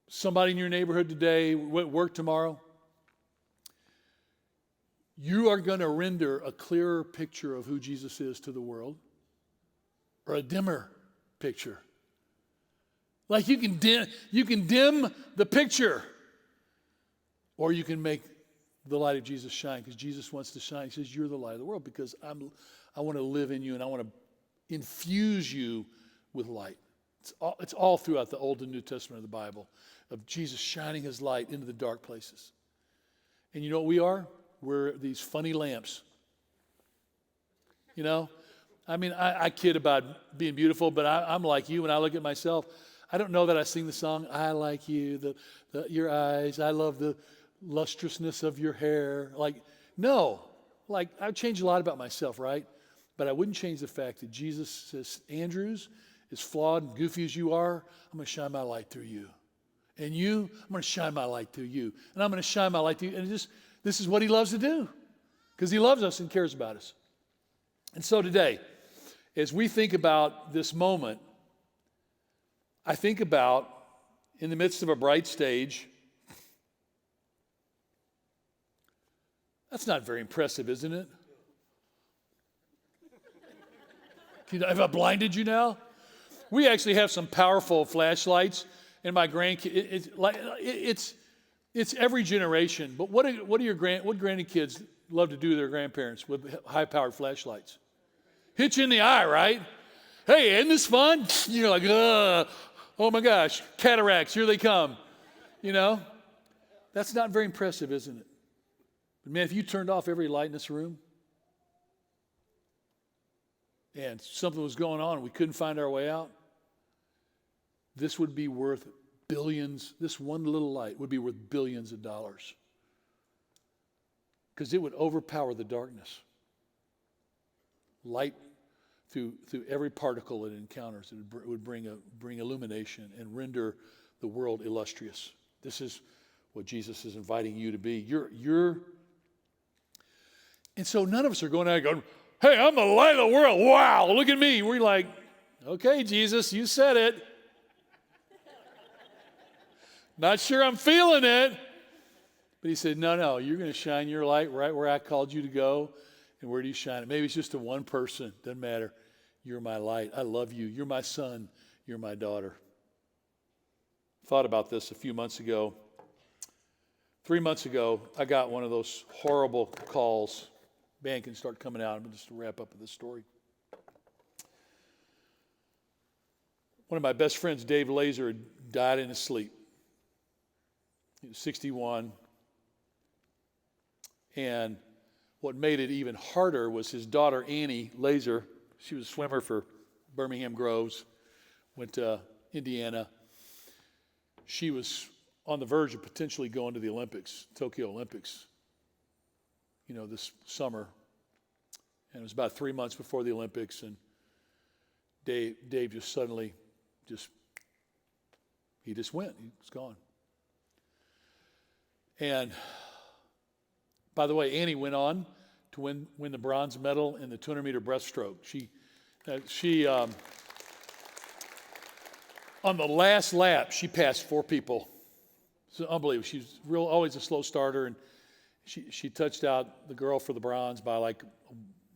somebody in your neighborhood today, work tomorrow, you are going to render a clearer picture of who Jesus is to the world, or a dimmer picture. Like you can dim the picture, or you can make the light of Jesus shine, because Jesus wants to shine. He says, you're the light of the world, because I want to live in you, and I want to infuse you with light. It's all throughout the Old and New Testament of the Bible, of Jesus shining his light into the dark places. And you know what we are? We're these funny lamps. I kid about being beautiful, but I'm like you when I look at myself. I don't know that I sing the song, I like you, your eyes, I love the lustrousness of your hair. I've changed a lot about myself, right? But I wouldn't change the fact that Jesus says, Andrews, as flawed and goofy as you are, I'm going to shine my light through you. And you, I'm going to shine my light through you. And I'm going to shine my light through you. And this is what he loves to do, because he loves us and cares about us. And so today, as we think about this moment, I think about, in the midst of a bright stage, that's not very impressive, isn't it? Have I blinded you now? We actually have some powerful flashlights, and my grandkids, it's every generation. But what grandkids love to do to their grandparents with high-powered flashlights? Hit you in the eye, right? Hey, isn't this fun? You're like, oh my gosh, cataracts, here they come. That's not very impressive, isn't it? But man, if you turned off every light in this room, and something was going on and we couldn't find our way out, this would be worth billions. This one little light would be worth billions of dollars, because it would overpower the darkness. Light through every particle it encounters, it would bring illumination and render the world illustrious. This is what Jesus is inviting you to be. And so none of us are going out going, hey, I'm the light of the world. Wow, look at me. We're like, okay, Jesus, you said it. Not sure I'm feeling it. But he said, no, you're going to shine your light right where I called you to go. And where do you shine it? Maybe it's just to one person. Doesn't matter. You're my light. I love you. You're my son. You're my daughter. Thought about this a few months ago. 3 months ago, I got one of those horrible calls. Band can start coming out. I'm going to just wrap up with this story. One of my best friends, Dave Laser, died in his sleep. He was 61. And what made it even harder was his daughter, Annie Laser. She was a swimmer for Birmingham Groves, went to Indiana. She was on the verge of potentially going to the Olympics, Tokyo Olympics, this summer. And it was about 3 months before the Olympics, and Dave just suddenly he just went. He was gone. And by the way, Annie went on to win the bronze medal in the 200-meter breaststroke. She on the last lap, she passed 4 people. It's unbelievable. She's always a slow starter, and she touched out the girl for the bronze by like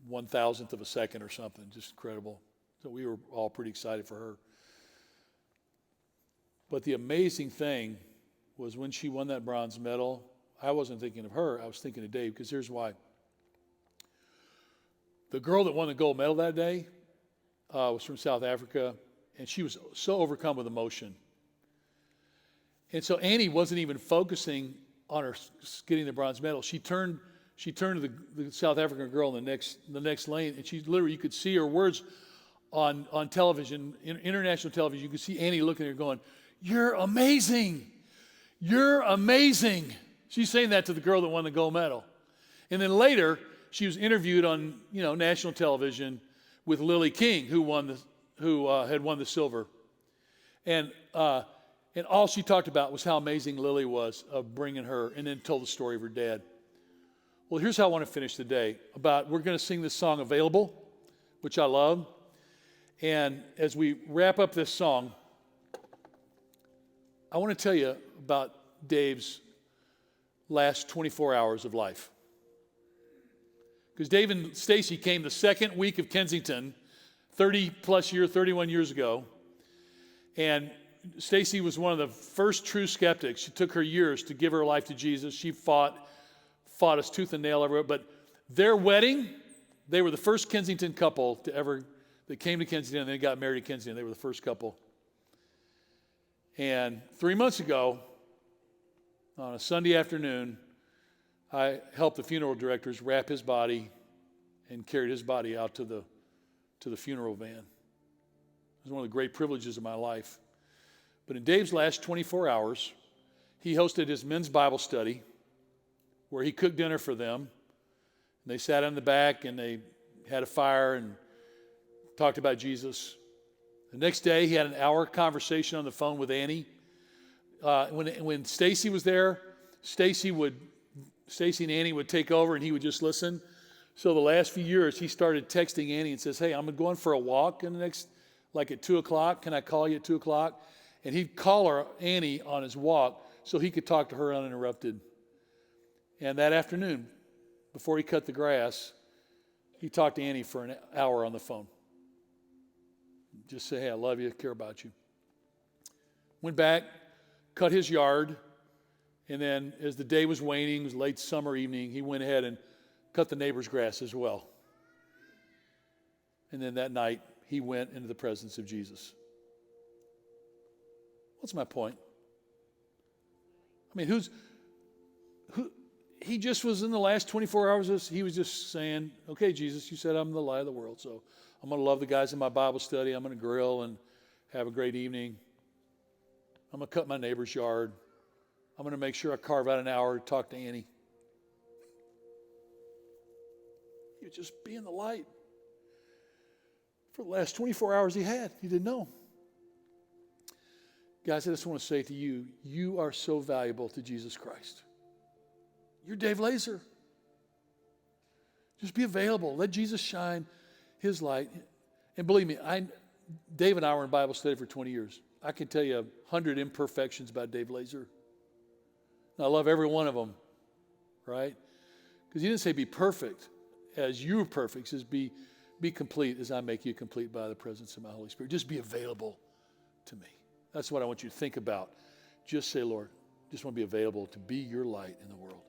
1,000th of a second or something. Just incredible. So we were all pretty excited for her. But the amazing thing was when she won that bronze medal, I wasn't thinking of her. I was thinking of Dave, because here's why. The girl that won the gold medal that day was from South Africa, and she was so overcome with emotion. And so Annie wasn't even focusing on her getting the bronze medal. She turned to the South African girl in the next lane, and she literally, you could see her words on television, international television. You could see Annie looking at her going, "You're amazing. You're amazing." She's saying that to the girl that won the gold medal. And then later, she was interviewed on national television with Lily King, who had won the silver. And all she talked about was how amazing Lily was of bringing her, and then told the story of her dad. Well, here's how I want to finish the day. We're going to sing this song, Available, which I love. And as we wrap up this song, I want to tell you about Dave's last 24 hours of life. Because Dave and Stacy came the second week of Kensington, 31 years ago. And Stacy was one of the first true skeptics. It took her years to give her life to Jesus. She fought us tooth and nail everywhere. But their wedding, they were the first Kensington couple that came to Kensington, and they got married in Kensington. They were the first couple. And 3 months ago, on a Sunday afternoon, I helped the funeral directors wrap his body and carried his body out to the funeral van. It was one of the great privileges of my life. But in Dave's last 24 hours, he hosted his men's Bible study where he cooked dinner for them. And they sat in the back and they had a fire and talked about Jesus. The next day, he had an hour conversation on the phone with Annie. When Stacy was there, Stacy and Annie would take over and he would just listen. So the last few years, he started texting Annie and says, "Hey, I'm going for a walk in the next, at 2 o'clock. Can I call you at 2 o'clock?" And he'd call Annie on his walk so he could talk to her uninterrupted. And that afternoon, before he cut the grass, he talked to Annie for an hour on the phone. Just say, "Hey, I love you, care about you." Went back, cut his yard, and then as the day was waning, it was late summer evening, he went ahead and cut the neighbor's grass as well. And then that night, he went into the presence of Jesus. What's my point? I mean, he just was in the last 24 hours, he was just saying, "Okay, Jesus, you said I'm the light of the world, so I'm going to love the guys in my Bible study. I'm going to grill and have a great evening. I'm going to cut my neighbor's yard. I'm going to make sure I carve out an hour to talk to Annie." He was just being the light. For the last 24 hours he didn't know. Guys, I just want to say to you, you are so valuable to Jesus Christ. You're Dave Laser. Just be available. Let Jesus shine his light. And believe me, Dave and I were in Bible study for 20 years. I can tell you 100 imperfections about Dave Laser. And I love every one of them, right? Because he didn't say be perfect as you're perfect. He says be complete as I make you complete by the presence of my Holy Spirit. Just be available to me. That's what I want you to think about. Just say, "Lord, just want to be available to be your light in the world."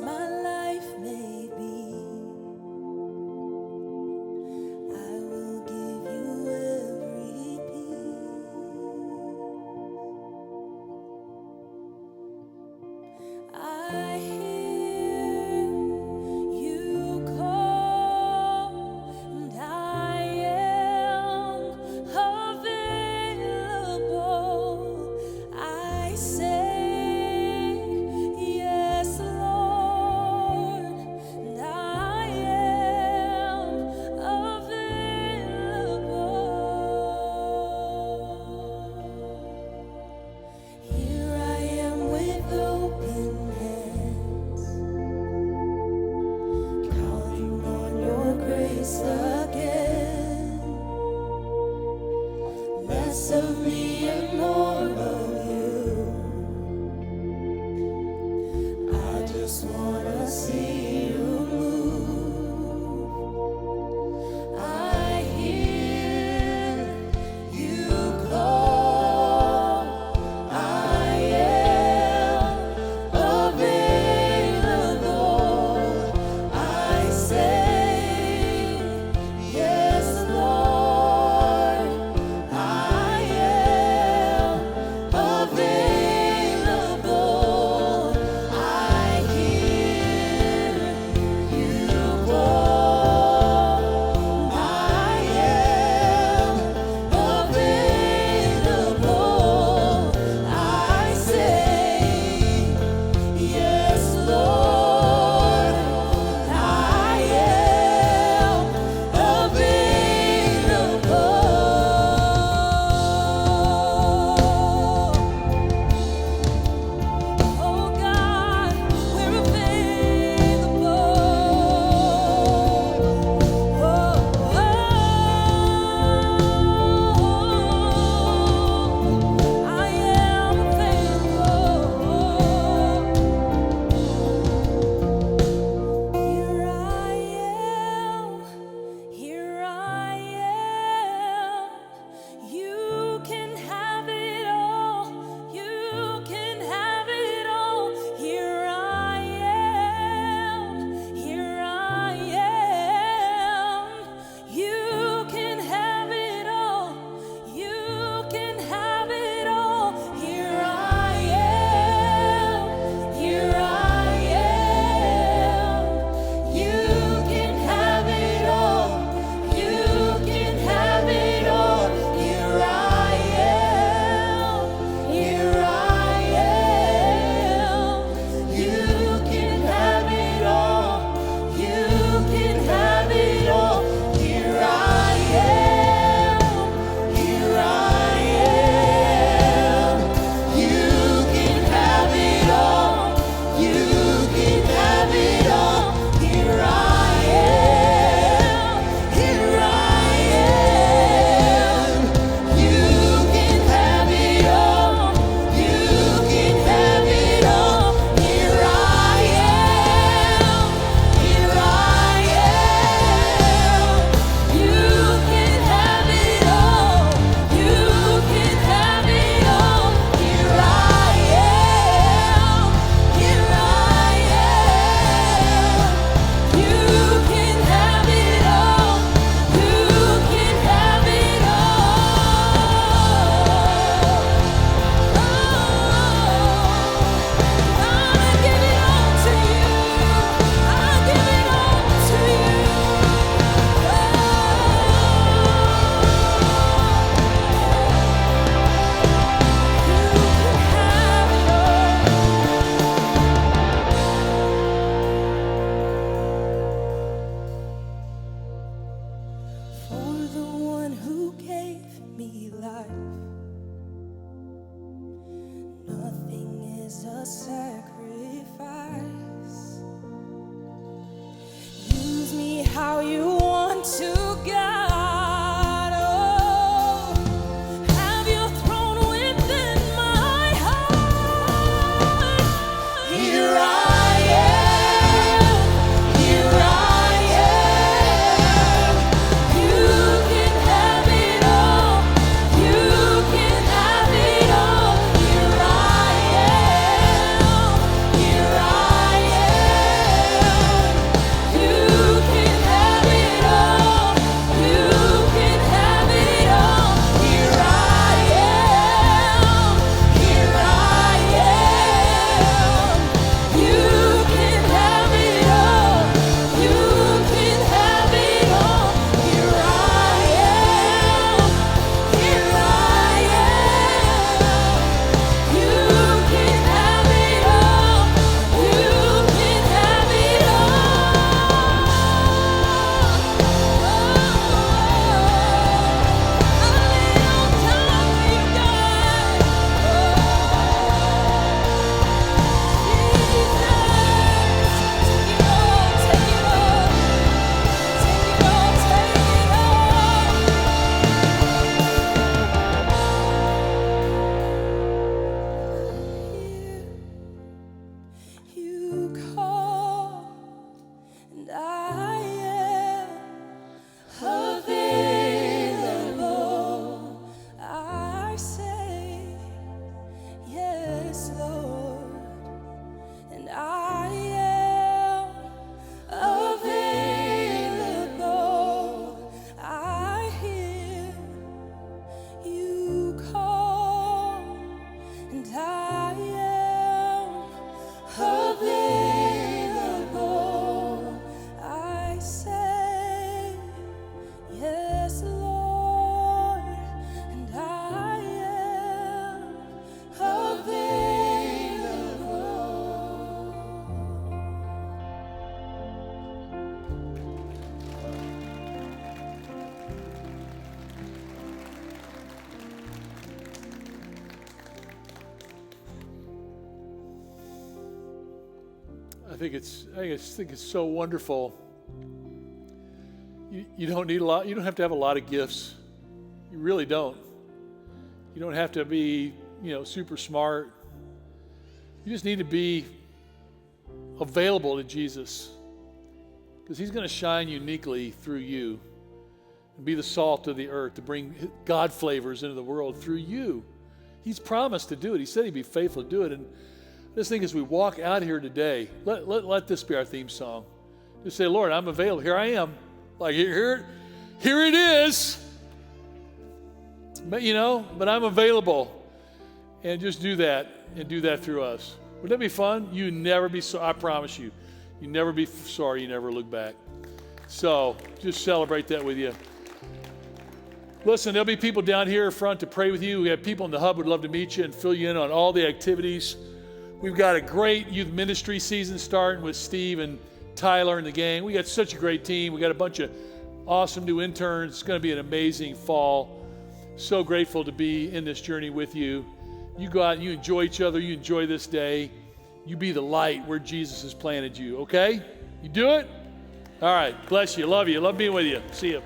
my life may be, I will give you every piece. I hear you call, and I am available. I say, yes, Lord, and I am available. Here I am with open hands, counting on your grace again. Less of me and more of you. I just wanna see you move. I hear you call. I am available. I say, yes, Lord. I am available. I hear you call. I am available. I say, yes, Lord, I am available. Oh God, we're available. I am available. available. I say, yes, Lord, and I am available. I just think it's so wonderful. You don't need a lot. You don't have to have a lot of gifts. You really don't. You don't have to be, super smart. You just need to be available to Jesus, because he's going to shine uniquely through you and be the salt of the earth to bring God flavors into the world through you. He's promised to do it. He said he'd be faithful to do it. And this thing, as we walk out here today, let this be our theme song. Just say, Lord, I'm available. Here I am. Like, here it is. But I'm available. And just do that, and do that through us. Would that be fun? You never be sorry. I promise you. You never be sorry. You never look back. So just celebrate that with you. Listen, there'll be people down here front to pray with you. We have people in the hub who would love to meet you and fill you in on all the activities. We've got a great youth ministry season starting with Steve and Tyler and the gang. We got such a great team. We got a bunch of awesome new interns. It's going to be an amazing fall. So grateful to be in this journey with you. You go out and you enjoy each other. You enjoy this day. You be the light where Jesus has planted you, okay? You do it? All right. Bless you. Love you. Love being with you. See you.